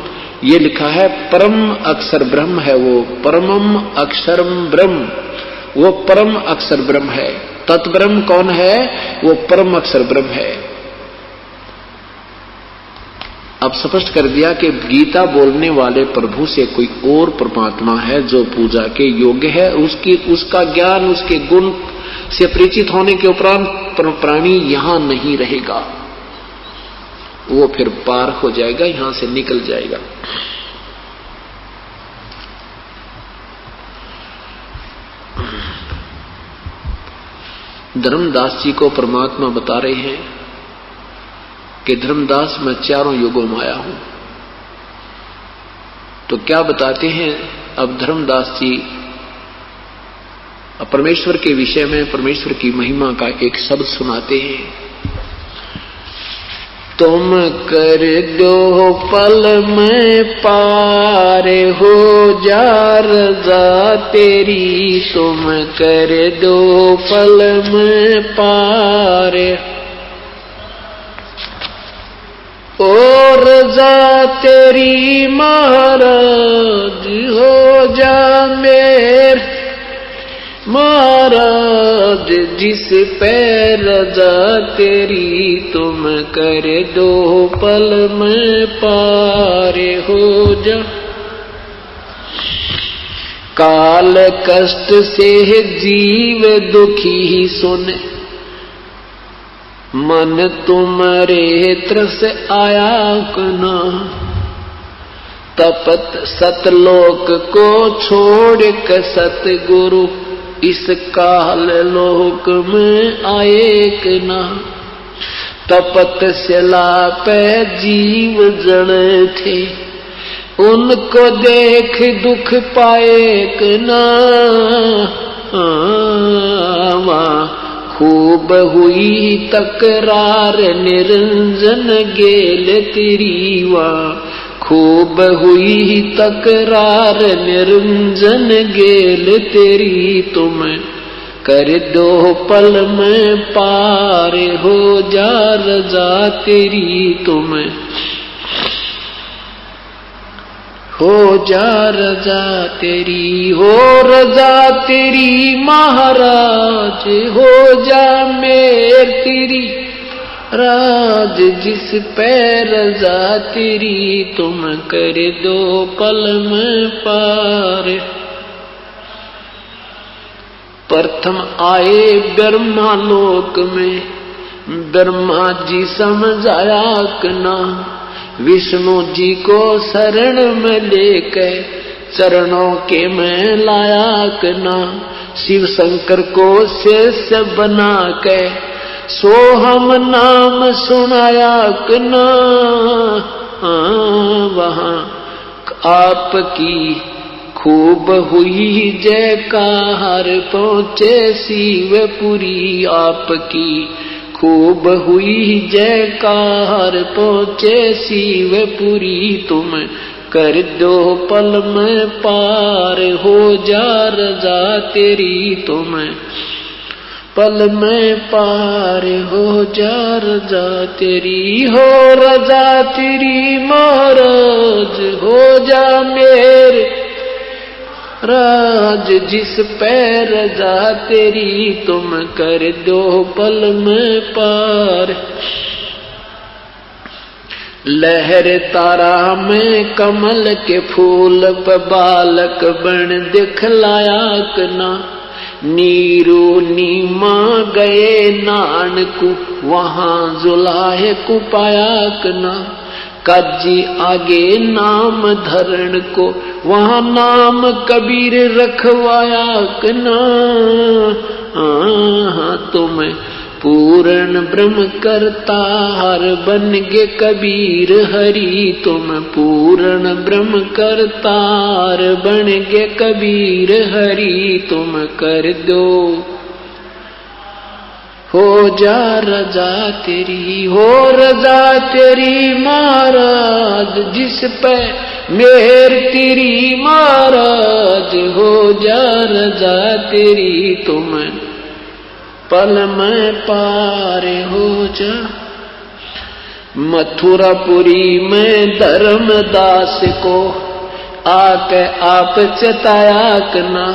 ये लिखा है परम अक्षर ब्रह्म है, वो परमम अक्षरम ब्रह्म, वो परम अक्षर ब्रह्म है। तत्ब्रह्म कौन है? वो परम अक्षर ब्रह्म है। अब स्पष्ट कर दिया कि गीता बोलने वाले प्रभु से कोई और परमात्मा है जो पूजा के योग्य है, उसका ज्ञान, उसके गुण से परिचित होने के उपरांत प्राणी यहां नहीं रहेगा, वो फिर पार हो जाएगा, यहां से निकल जाएगा। धर्मदास जी को परमात्मा बता रहे हैं कि धर्मदास मैं चारों युगों में आया हूं। तो क्या बताते हैं अब धर्मदास जी परमेश्वर के विषय में, परमेश्वर की महिमा का एक शब्द सुनाते हैं। तुम कर दो पल में पार हो जा रज़ा तेरी, तुम कर दो पल में पार। और रजा तेरी महाराज हो जा मेर महाराज, जिस पे रजा तेरी तुम कर दो पल में पार हो जा। काल कष्ट से जीव दुखी सुन, मन तुम्हारे तरस आया कना। तपत सतलोक को छोड़ कर सतगुरु इस काल लोक में आए कना। तपत शिला पे जीव जड़े थे, उनको देख दुख पाए कना। खूब हुई तकरार निरंजन गेल तेरी वा। खूब हुई तकरार निरंजन गेल तेरी तुम कर दो पल में पार हो जा रजा तेरी तुम हो जा रजा तेरी। हो रजा तेरी महाराज हो जा मेर तेरी राज, जिस पे रजा तेरी तुम कर दो पल में पार। प्रथम आए ब्रह्मा लोक में, ब्रह्मा जी समझाया कना। विष्णु जी को शरण में लेकर चरणों के में लाया कना। शिव शंकर को शेष बना के सोहम नाम सुनाया कना। वहां आपकी खूब हुई जयकार पहुंचे शिवपुरी। आपकी खूब हुई जयकार पहुंचे शिवपुरी। तुम कर दो पल में पार हो जा रजा तेरी तुम पल में पार हो जा रजा तेरी। हो रजा तेरी महाराज हो जा मेरे राज, जिस पे रजा तेरी तुम कर दो पल में पार। लहर तारा में कमल के फूल पे बालक बन दिखलाया कना। नीरू नीमा गए नानकू वहां जुलाहे को पाया कना। काजी आगे नाम धरण को वहां नाम कबीर रखवाया कना। तुम पूर्ण ब्रह्म करतार बन गे कबीर हरि। तुम पूर्ण ब्रह्म करतार बन गे कबीर हरि। तुम कर दो हो जा रजा तेरी। हो रजा तेरी महाराज, जिस पे मेहर तेरी महाराज हो जा रजा तेरी तुम पल में पार हो जा। मथुरापुरी में धर्मदास को आके आप चताया कना।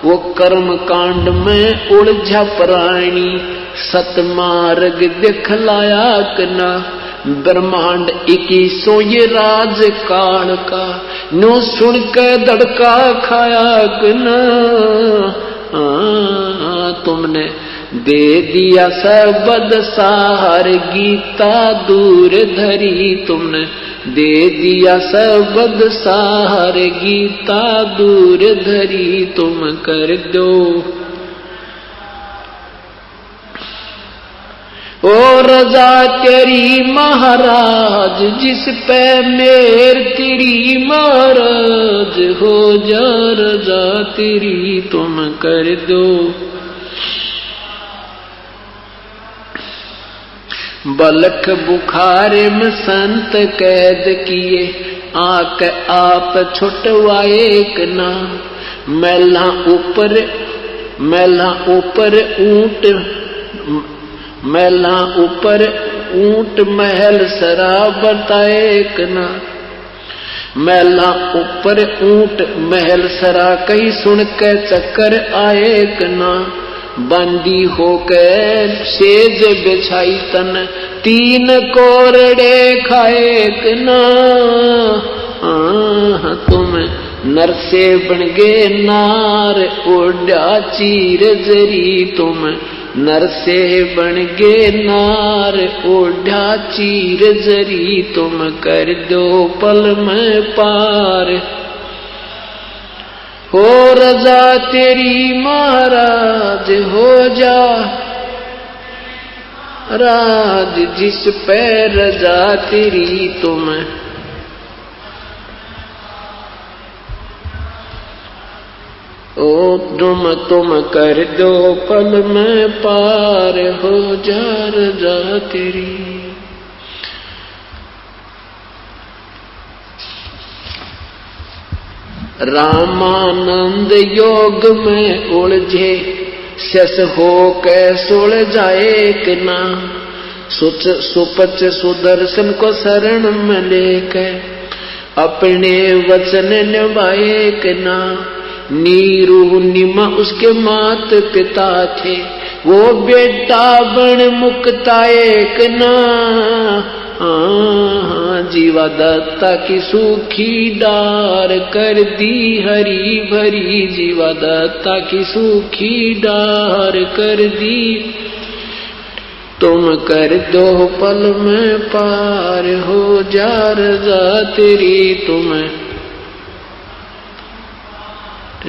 वो कर्म कांड में उलझा प्राणी सतमार्ग दिखलाया कना। ब्रह्मांड 21 ये राज काल का नो सुन के धड़का खाया कना। तुमने दे दिया सबद सार गीता दूर धरी। तुमने दे दिया सबद सार गीता दूर धरी। तुम कर दो ओ रजा तेरी महाराज, जिस पे मेर तेरी महाराज हो जा रजा तेरी तुम कर दो। बलख बुखारे में संत कैद किए आके आप छुटवाए कना। मैला ऊपर ऊंट मैला ऊपर ऊंट महल सरा बताए ना। मैला ऊपर ऊंट महल सरा कहीं सुन के चक्कर आए ना। बंदी होकर सेज बिछाई तन 3 कोरड़े खाए ना। तुम नर से बन गे नार ओढ़ा चीर जरी। तुम नर से बन गे नार ओढ़ा चीर जरी। तुम कर दो पल में पार हो रजा तेरी महाराज हो जा राज जिस पे रजा तेरी। तुम ओ तुम कर दो पल में पार हो जा रजा तेरी। रामानंद योग में उलझे शस हो के सुलझाए कि ना। सुपच सुदर्शन को शरण में लेके अपने वचन निभाए कि ना। नीरू निमा उसके मात पिता थे वो बेटा बन मुक्ता एक ना। जीवा दत्ता की सूखी डार कर दी हरी भरी। जीवा दत्ता की सूखी डार कर दी। तुम कर दो पल में पार हो जा रजा तेरी। तुम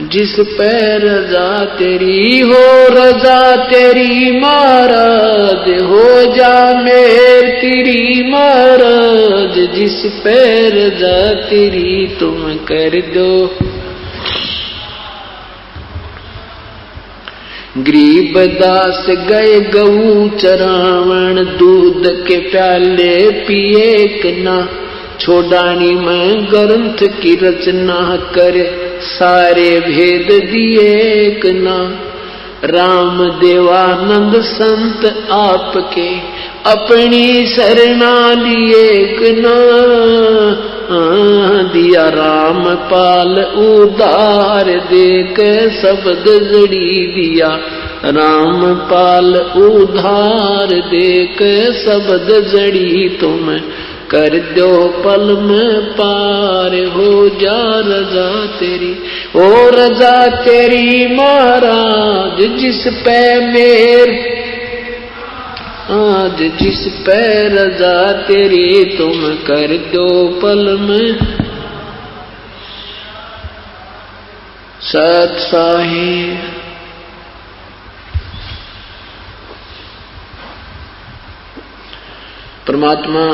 जिस पे रजा तेरी हो रजा तेरी महाराज हो जा मेर तेरी महाराज। जिस पे रजा तेरी तुम कर दो। गरीब दास गए गऊ चरावण दूध के प्याले पिए कि ना। छोड़ानी में ग्रंथ की रचना कर सारे भेद दिए कि ना। राम देवानंद संत आपके अपनी शरणा लिए कि ना। दिया राम पाल उधार दे के शब्द जड़ी। दिया राम पाल उधार दे के शब्द जड़ी। तुम कर दो पल में पार हो जा रजा तेरी। ओ रजा तेरी महाराज जिस पे मेर आज जिस पे रजा तेरी। तुम कर दो पल में सत साहिब। परमात्मा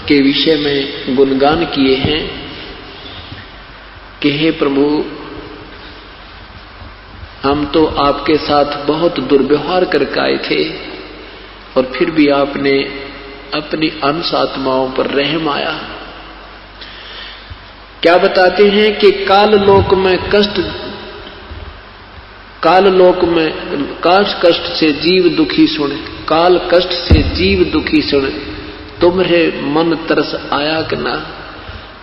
के विषय में गुणगान किए हैं कि हे प्रभु हम तो आपके साथ बहुत दुर्व्यवहार करके आए थे और फिर भी आपने अपनी अंश आत्माओं पर रहम आया। क्या बताते हैं कि काल लोक में कष्ट से जीव दुखी सुने। काल कष्ट से जीव दुखी सुने। तुम्हारे मन तरस आया कि ना।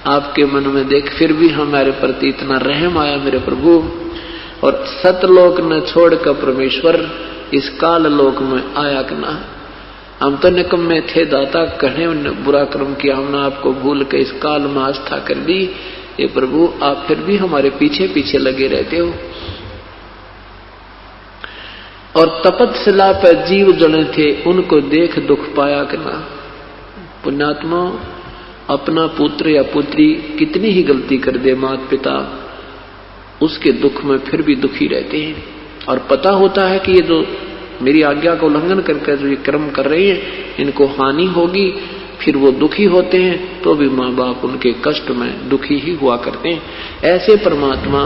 आपके मन में देख फिर भी हमारे प्रति इतना रहम आया मेरे प्रभु। और सतलोक न छोड़कर परमेश्वर इस काल लोक में आया कि ना। हम तो निकम्मे थे दाता कहे बुरा कर्म किया हमने आपको भूल के इस काल में आस्था कर दी। ये प्रभु आप फिर भी हमारे पीछे पीछे लगे रहते हो। और तपस्या पर जीव जने थे उनको देख दुख पाया कि ना। पुण्यात्मा अपना पुत्र या पुत्री कितनी ही गलती कर दे माता पिता उसके दुख में फिर भी दुखी रहते हैं। और पता होता है कि ये जो मेरी आज्ञा का उल्लंघन करके जो ये कर्म कर रहे हैं इनको हानि होगी, फिर वो दुखी होते हैं तो भी माँ बाप उनके कष्ट में दुखी ही हुआ करते हैं। ऐसे परमात्मा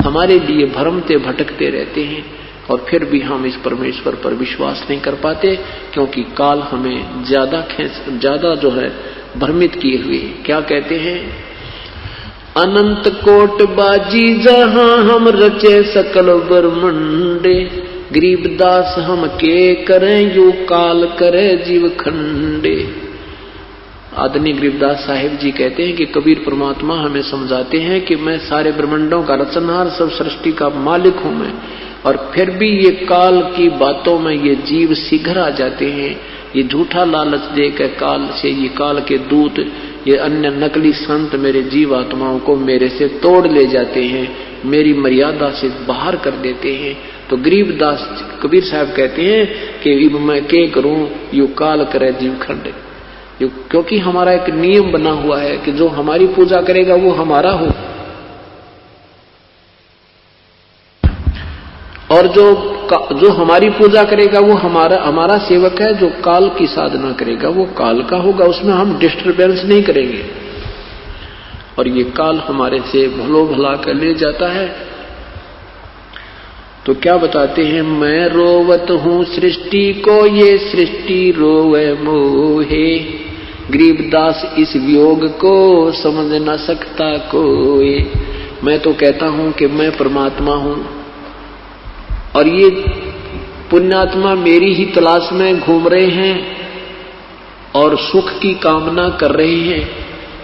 हमारे लिए भ्रमते भटकते रहते हैं और फिर भी हम इस परमेश्वर पर विश्वास नहीं कर पाते क्योंकि काल हमें ज्यादा जो है भ्रमित किए हुए। क्या कहते हैं? अनंत कोट बाजी जहां हम रचे सकल ब्रह्मंडे गरीबदास हम के करें यू काल करे जीव खंडे। आदरणीय गरीबदास साहिब जी कहते हैं कि कबीर परमात्मा हमें समझाते हैं कि मैं सारे ब्रह्मांडों का रचनहार, सब सृष्टि का मालिक हूं मैं, और फिर भी ये काल की बातों में ये जीव शीघ्र आ जाते हैं। ये झूठा लालच देकर काल से, ये काल के दूत, ये अन्य नकली संत मेरे जीव आत्माओं को मेरे से तोड़ ले जाते हैं, मेरी मर्यादा से बाहर कर देते हैं। तो गरीबदास कबीर साहब कहते हैं कि मैं के करूं यू काल करे जीव खंड, क्योंकि हमारा एक नियम बना हुआ है कि जो हमारी पूजा करेगा वो हमारा हो, और जो हमारी पूजा करेगा वो हमारा सेवक है। जो काल की साधना करेगा वो काल का होगा, उसमें हम डिस्टर्बेंस नहीं करेंगे। और ये काल हमारे से भलो भला कर ले जाता है। तो क्या बताते हैं, मैं रोवत हूं सृष्टि को, ये सृष्टि रोवे मोहे। गरीबदास इस वियोग को समझ न सकता कोई। मैं तो कहता हूं कि मैं परमात्मा हूं, और ये पुण्यात्मा मेरी ही तलाश में घूम रहे हैं और सुख की कामना कर रहे हैं,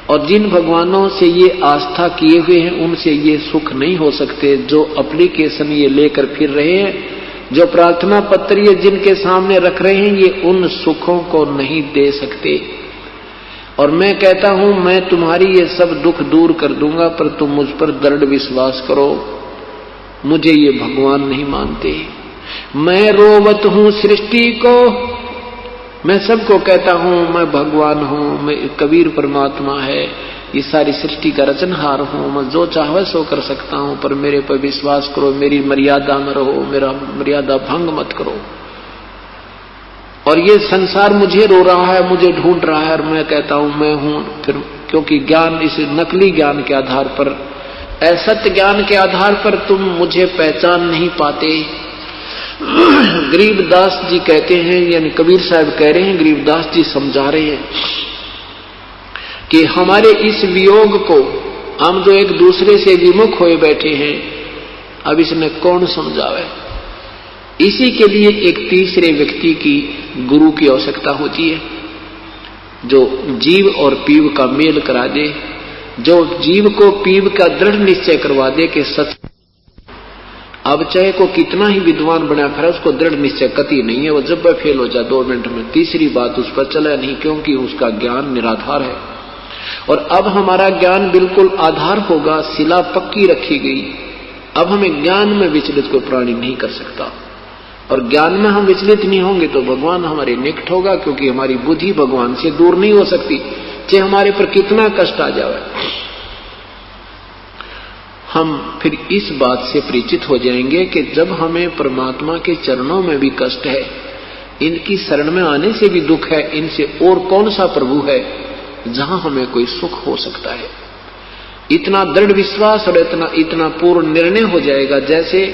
और जिन भगवानों से ये आस्था किए हुए हैं उनसे ये सुख नहीं हो सकते। जो एप्लीकेशन ये लेकर फिर रहे हैं, जो प्रार्थना पत्र ये जिनके सामने रख रहे हैं, ये उन सुखों को नहीं दे सकते। और मैं कहता हूं मैं तुम्हारी ये सब दुख दूर कर दूंगा, पर तुम मुझ पर दृढ़ विश्वास करो। मुझे ये भगवान नहीं मानते। मैं रोवत हूं सृष्टि को, मैं सबको कहता हूं मैं भगवान हूं, मैं कबीर परमात्मा है, ये सारी सृष्टि का रचनहार हूं, मैं जो चाहे सो कर सकता हूं, पर मेरे पर विश्वास करो, मेरी मर्यादा में रहो, मेरा मर्यादा भंग मत करो। और ये संसार मुझे रो रहा है, मुझे ढूंढ रहा है, और मैं कहता हूं मैं हूं। फिर क्योंकि ज्ञान, इस नकली ज्ञान के आधार पर, असत्य ज्ञान के आधार पर तुम मुझे पहचान नहीं पाते। गरीबदास जी कहते हैं, यानी कबीर साहब कह रहे हैं, गरीबदास जी समझा रहे हैं कि हमारे इस वियोग को, हम जो एक दूसरे से विमुख हुए बैठे हैं, अब इसने कौन समझावे। इसी के लिए एक तीसरे व्यक्ति की, गुरु की आवश्यकता होती है, जो जीव और पीव का मेल करा दे, जो जीव को पीव का दृढ़ निश्चय करवा दे कि सच। अब चाहे को कितना ही विद्वान बना फिर उसको दृढ़ निश्चय कति नहीं है, वो जब वह फेल हो जाए 2 मिनट में, तीसरी बात उस पर चला नहीं, क्योंकि उसका ज्ञान निराधार है। और अब हमारा ज्ञान बिल्कुल आधार होगा, शिला पक्की रखी गई। अब हमें ज्ञान में विचलित कोई प्राणी नहीं कर सकता, और ज्ञान में हम विचलित नहीं होंगे तो भगवान हमारे निकट होगा, क्योंकि हमारी बुद्धि भगवान से दूर नहीं हो सकती, चाहे हमारे पर कितना कष्ट आ जाए। हम फिर इस बात से परिचित हो जाएंगे कि जब हमें परमात्मा के चरणों में भी कष्ट है, इनकी शरण में आने से भी दुख है, इनसे और कौन सा प्रभु है जहां हमें कोई सुख हो सकता है। इतना दृढ़ विश्वास और इतना पूर्ण निर्णय हो जाएगा, जैसे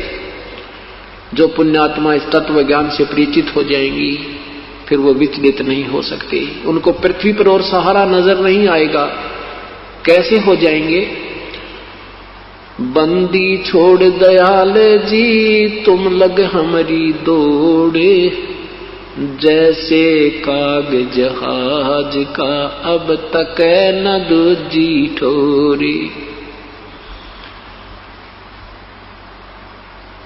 जो पुण्यात्मा इस तत्व ज्ञान से परिचित हो जाएंगी, फिर वो विचलित नहीं हो सकते। उनको पृथ्वी पर और सहारा नजर नहीं आएगा। कैसे हो जाएंगे? बंदी छोड़ दयाल जी तुम लग हमारी दौड़े, जैसे कागज जहाज का अब तक न दूजी ठोरी।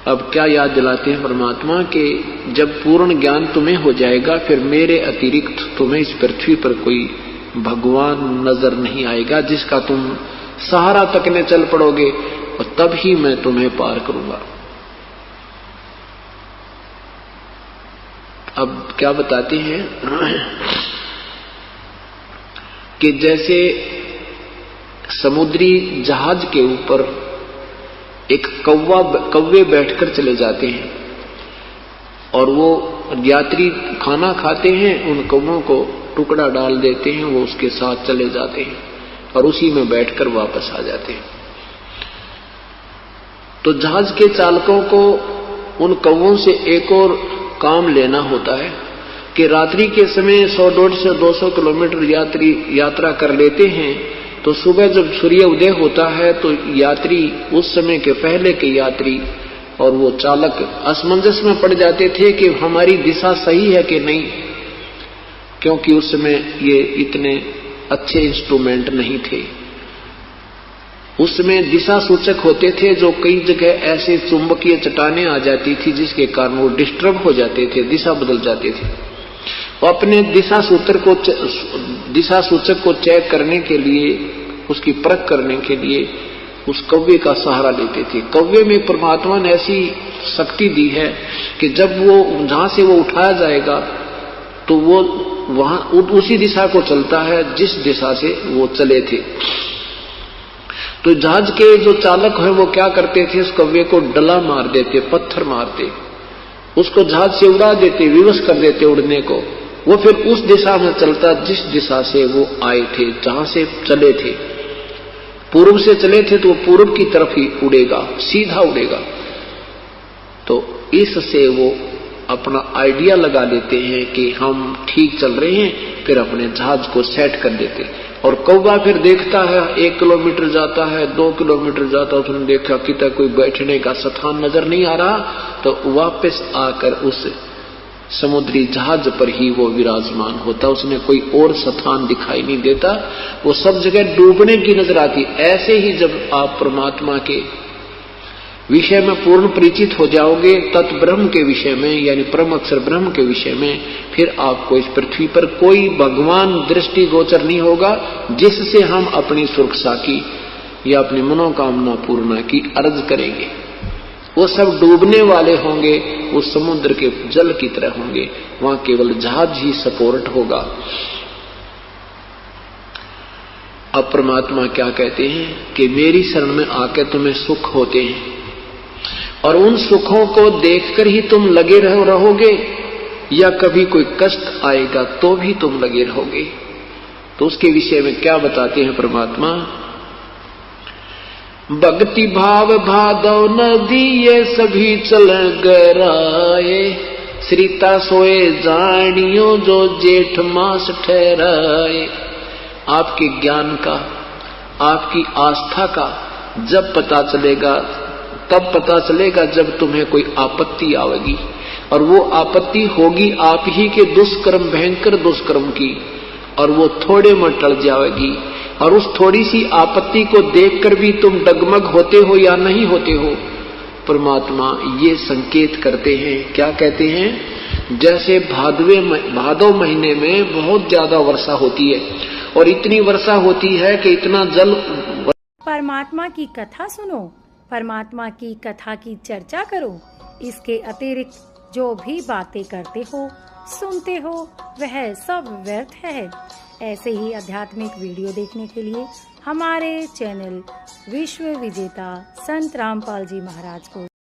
अब क्या याद दिलाते हैं परमात्मा के, जब पूर्ण ज्ञान तुम्हें हो जाएगा, फिर मेरे अतिरिक्त तुम्हें इस पृथ्वी पर कोई भगवान नजर नहीं आएगा जिसका तुम सहारा तकने चल पड़ोगे, और तब ही मैं तुम्हें पार करूंगा। अब क्या बताते हैं कि जैसे समुद्री जहाज के ऊपर एक कौवे बैठकर चले जाते हैं, और वो यात्री खाना खाते हैं, उन कौवों को टुकड़ा डाल देते हैं, वो उसके साथ चले जाते हैं और उसी में बैठकर वापस आ जाते हैं। तो जहाज के चालकों को उन कौवों से एक और काम लेना होता है कि रात्रि के समय 100-150-200 किलोमीटर यात्रा कर लेते हैं, तो सुबह जब सूर्य उदय होता है तो यात्री, उस समय के पहले के यात्री और वो चालक असमंजस में पड़ जाते थे कि हमारी दिशा सही है कि नहीं, क्योंकि उस समय ये इतने अच्छे इंस्ट्रूमेंट नहीं थे। उसमें दिशा सूचक होते थे जो कई जगह ऐसे चुंबकीय चट्टानें आ जाती थी जिसके कारण वो डिस्टर्ब हो जाते थे, दिशा बदल जाते थे। वो अपने दिशा सूचक को चेक करने के लिए, उसकी परख करने के लिए उस कव्वे का सहारा लेते थे। कव्वे में परमात्मा ने ऐसी शक्ति दी है कि जब वो जहां से वो उठाया जाएगा तो वो वहां उसी दिशा को चलता है जिस दिशा से वो चले थे। तो जहाज के जो चालक है वो क्या करते थे, उस कव्वे को डला मार देते, पत्थर मारते, उसको जहाज से उड़ा देते, विवश कर देते उड़ने को। वो फिर उस दिशा में चलता जिस दिशा से वो आए थे, जहां से चले थे। पूर्व से चले थे तो वो पूर्व की तरफ ही उड़ेगा, सीधा उड़ेगा। तो इससे वो अपना आइडिया लगा लेते हैं कि हम ठीक चल रहे हैं, फिर अपने जहाज को सेट कर देते। और कौवा फिर देखता है, 1 किलोमीटर जाता है, 2 किलोमीटर जाता है, उसने देखा कि कोई बैठने का स्थान नजर नहीं आ रहा, तो वापस आकर उस समुद्री जहाज पर ही वो विराजमान होता, उसने कोई और स्थान दिखाई नहीं देता, वो सब जगह डूबने की नजर आती। ऐसे ही जब आप परमात्मा के विषय में पूर्ण परिचित हो जाओगे, तत् ब्रह्म के विषय में यानी परम अक्षर ब्रह्म के विषय में, फिर आपको इस पृथ्वी पर कोई भगवान दृष्टि गोचर नहीं होगा जिससे हम अपनी सुरक्षा की या अपनी मनोकामना पूर्ण की अर्ज करेंगे। वो सब डूबने वाले होंगे, उस समुद्र के जल की तरह होंगे, वहां केवल जहाज ही सपोर्ट होगा। अब परमात्मा क्या कहते हैं कि मेरी शरण में आकर तुम्हें सुख होते हैं और उन सुखों को देखकर ही तुम लगे रहोगे या कभी कोई कष्ट आएगा तो भी तुम लगे रहोगे। तो उसके विषय में क्या बताते हैं परमात्मा, भक्ति भाव भादव नदी ये सभी चल गराए, श्रीता सोए जानियो जो जेठ मास ठहराए। आपके ज्ञान का, आपकी आस्था का जब पता चलेगा, तब पता चलेगा जब तुम्हें कोई आपत्ति आवेगी, और वो आपत्ति होगी आप ही के दुष्कर्म, भयंकर दुष्कर्म की, और वो थोड़े में टल जाएगी। और उस थोड़ी सी आपत्ति को देखकर भी तुम डगमग होते हो या नहीं होते हो। परमात्मा ये संकेत करते हैं, क्या कहते हैं, जैसे भादव महीने में बहुत ज्यादा वर्षा होती है और इतनी वर्षा होती है कि इतना जल। परमात्मा की कथा सुनो, परमात्मा की कथा की चर्चा करो। इसके अतिरिक्त जो भी बातें करते हो, सुनते हो, वह सब व्यर्थ है। ऐसे ही आध्यात्मिक वीडियो देखने के लिए हमारे चैनल विश्व विजेता संत रामपाल जी महाराज को